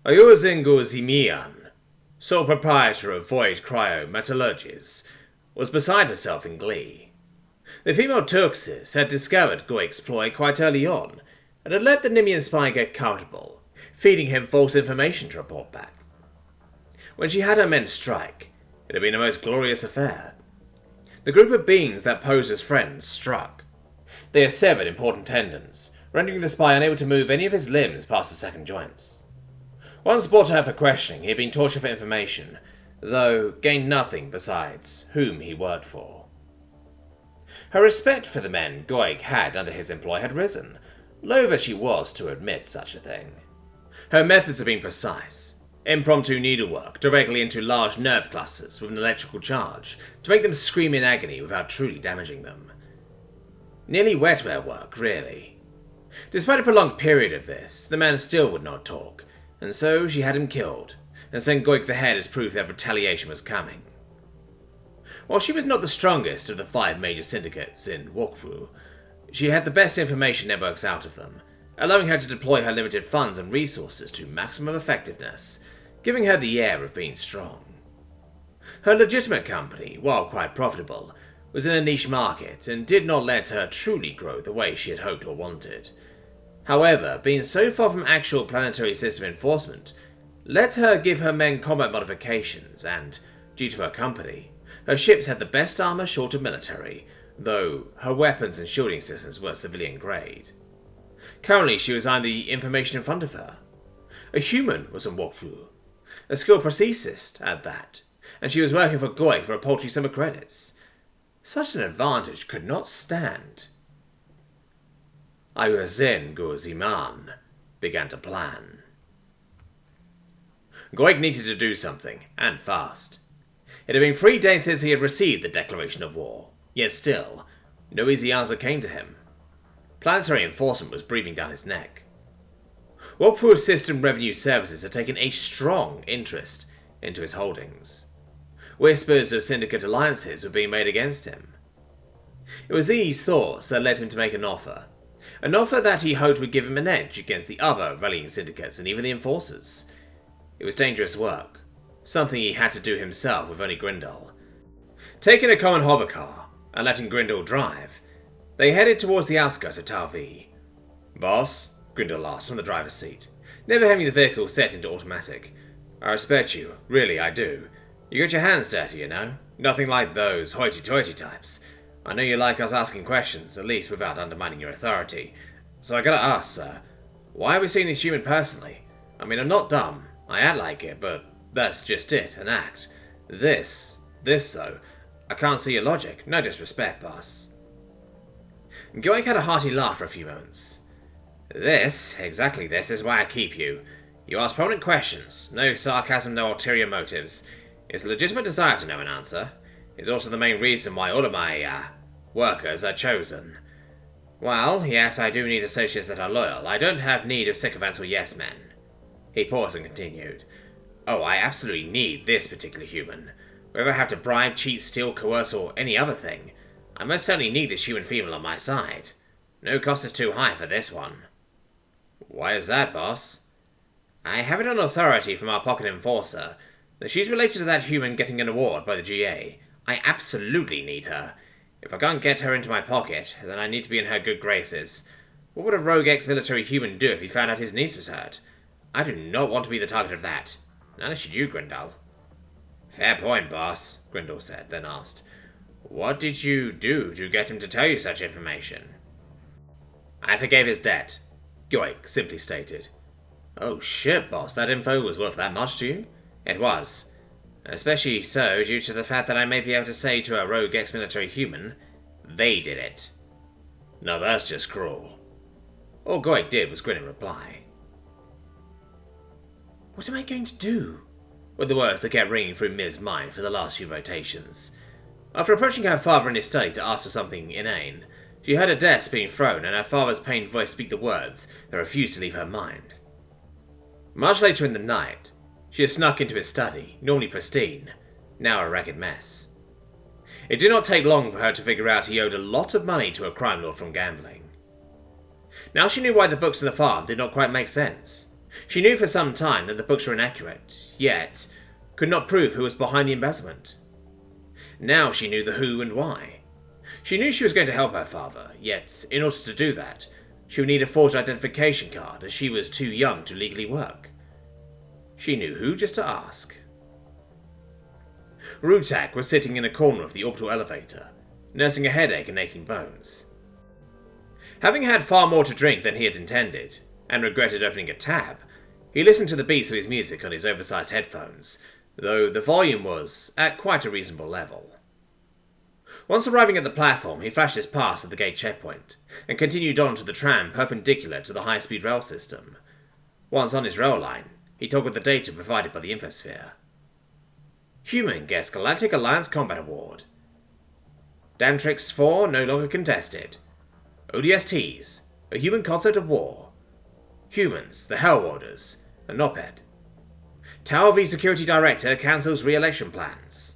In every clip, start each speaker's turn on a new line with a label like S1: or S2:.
S1: Oyuzingu Zimian, sole proprietor of Void Cryometallurgies, was beside herself in glee. The female Turksis had discovered Goik's ploy quite early on, and had let the Nimian spy get comfortable, feeding him false information to report back. When she had her men strike, it had been a most glorious affair. The group of beings that posed as friends struck. They had severed important tendons, rendering the spy unable to move any of his limbs past the second joints. Once brought to her for questioning, he had been tortured for information, though gained nothing besides whom he worked for. Her respect for the men Goik had under his employ had risen, loath as she was to admit such a thing. Her methods had been precise. Impromptu needlework directly into large nerve clusters with an electrical charge to make them scream in agony without truly damaging them. Nearly wetware work, really. Despite a prolonged period of this, the man still would not talk, and so she had him killed, and sent Goik the head as proof that retaliation was coming. While she was not the strongest of the 5 major syndicates in Wokwu, she had the best information networks out of them, allowing her to deploy her limited funds and resources to maximum effectiveness, giving her the air of being strong. Her legitimate company, while quite profitable, was in a niche market and did not let her truly grow the way she had hoped or wanted. However, being so far from actual planetary system enforcement, let her give her men combat modifications and, due to her company, her ships had the best armor short of military, though her weapons and shielding systems were civilian grade. Currently she was eyeing the information in front of her. A human was on Wokwu, a skilled Prosthetist at that, and she was working for Goik for a paltry sum of credits. Such an advantage could not stand. Oyuzingu Ziman began to plan. Goik needed to do something, and fast. It had been 3 days since he had received the declaration of war, yet still, no easy answer came to him. Planetary enforcement was breathing down his neck. Wokpu's System Revenue Services had taken a strong interest into his holdings. Whispers of syndicate alliances were being made against him. It was these thoughts that led him to make an offer that he hoped would give him an edge against the other rallying syndicates and even the enforcers. It was dangerous work, something he had to do himself with only Grindel. Taking a common hovercar and letting Grindel drive, they headed towards the outskirts of Talvi. "Boss?" Grindel asked from the driver's seat, never having the vehicle set into automatic. "I respect you, really I do. You got your hands dirty, you know. Nothing like those hoity-toity types. I know you like us asking questions, at least without undermining your authority. So I gotta ask, sir, why are we seeing this human personally? I mean, I'm not dumb. I act like it, but that's just it, an act. This though, I can't see your logic. No disrespect, boss." Goik had a hearty laugh for a few moments. Exactly this is why I keep you. You ask prominent questions. No sarcasm, no ulterior motives. It's a legitimate desire to know an answer. It's also the main reason why all of my, workers are chosen. Well, yes, I do need associates that are loyal. I don't have need of sycophants or yes-men. He paused and continued. Oh, I absolutely need this particular human. Whether I have to bribe, cheat, steal, coerce, or any other thing, I most certainly need this human female on my side. No cost is too high for this one. Why is that, boss? I have it on authority from our pocket enforcer that she's related to that human getting an award by the GA. I absolutely need her. If I can't get her into my pocket, then I need to be in her good graces. What would a rogue ex-military human do if he found out his niece was hurt? I do not want to be the target of that. Neither should you, Grindel. Fair point, boss, Grindel said, then asked, what did you do to get him to tell you such information? I forgave his debt, Goik simply stated. Oh shit, boss, that info was worth that much to you? It was. Especially so due to the fact that I may be able to say to a rogue ex-military human, they did it. Now that's just cruel. All Goik did was grin in reply. What am I going to do? Were the words that kept ringing through Miz's mind for the last few rotations. After approaching her father in his study to ask for something inane, she heard a desk being thrown and her father's pained voice speak the words that refused to leave her mind. Much later in the night, she had snuck into his study, normally pristine, now a ragged mess. It did not take long for her to figure out he owed a lot of money to a crime lord from gambling. Now she knew why the books on the farm did not quite make sense. She knew for some time that the books were inaccurate, yet could not prove who was behind the embezzlement. Now she knew the who and why. She knew she was going to help her father, yet in order to do that, she would need a forged identification card as she was too young to legally work. She knew who just to ask. Rutak was sitting in a corner of the orbital elevator, nursing a headache and aching bones. Having had far more to drink than he had intended, and regretted opening a tab, he listened to the beats of his music on his oversized headphones, though the volume was at quite a reasonable level. Once arriving at the platform, he flashed his pass at the gate checkpoint, and continued on to the tram perpendicular to the high-speed rail system. Once on his rail line, he toggled the data provided by the infosphere. Human gets Galactic Alliance Combat Award. Dantrix 4 no longer contested. ODSTs, a human concept of war. Humans, the Hell Warders, a NOPED. Tower V Security Director cancels re-election plans.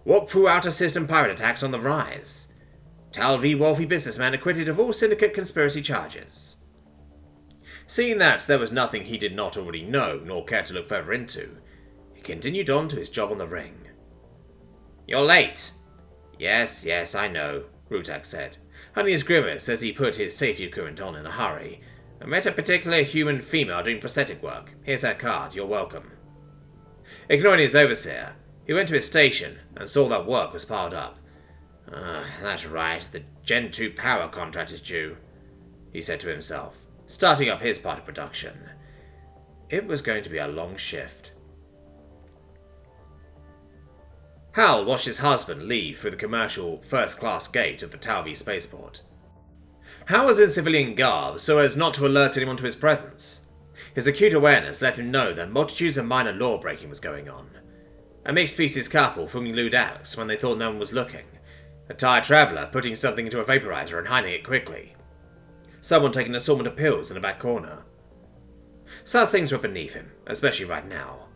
S1: Walk-through outer system pirate attacks on the rise. Tal V wealthy businessman acquitted of all syndicate conspiracy charges. Seeing that there was nothing he did not already know nor care to look further into, he continued on to his job on the ring. "You're late." Yes, I know," Rutak said, hiding his grimace as he put his safety equipment on in a hurry. "I met a particular human female doing prosthetic work. Here's her card, you're welcome." Ignoring his overseer, he went to his station and saw that work was piled up. That's right, the Gen 2 power contract is due," he said to himself, starting up his part of production. It was going to be a long shift. Hal watched his husband leave through the commercial first-class gate of the Talvi spaceport. Hal was in civilian garb so as not to alert anyone to his presence. His acute awareness let him know that multitudes of minor law-breaking was going on. A mixed-species couple filming lewd acts when they thought no one was looking. A tired traveller putting something into a vaporizer and hiding it quickly. Someone taking an assortment of pills in a back corner. Such things were beneath him, especially right now.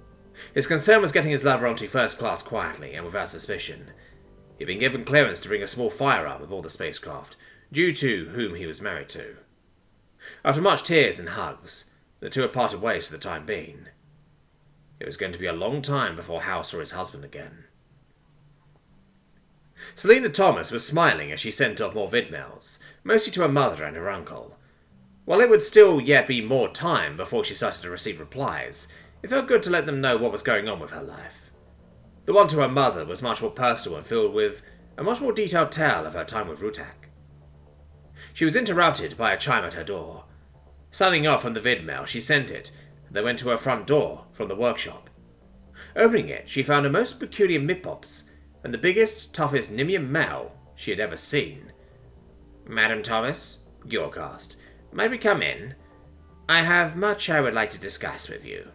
S1: His concern was getting his lover onto first class quietly and without suspicion. He had been given clearance to bring a small firearm aboard the spacecraft, due to whom he was married to. After much tears and hugs, the two had parted ways for the time being. It was going to be a long time before Hal saw his husband again. Selena Thomas was smiling as she sent off more vidmails, mostly to her mother and her uncle. While it would still yet be more time before she started to receive replies, it felt good to let them know what was going on with her life. The one to her mother was much more personal and filled with a much more detailed tale of her time with Rutak. She was interrupted by a chime at her door. Signing off from the vidmail, she sent it, and then went to her front door from the workshop. Opening it, she found a most peculiar Mipops, and the biggest, toughest Nimian male she had ever seen. "Madam Thomas," York asked, "might we come in? I have much I would like to discuss with you."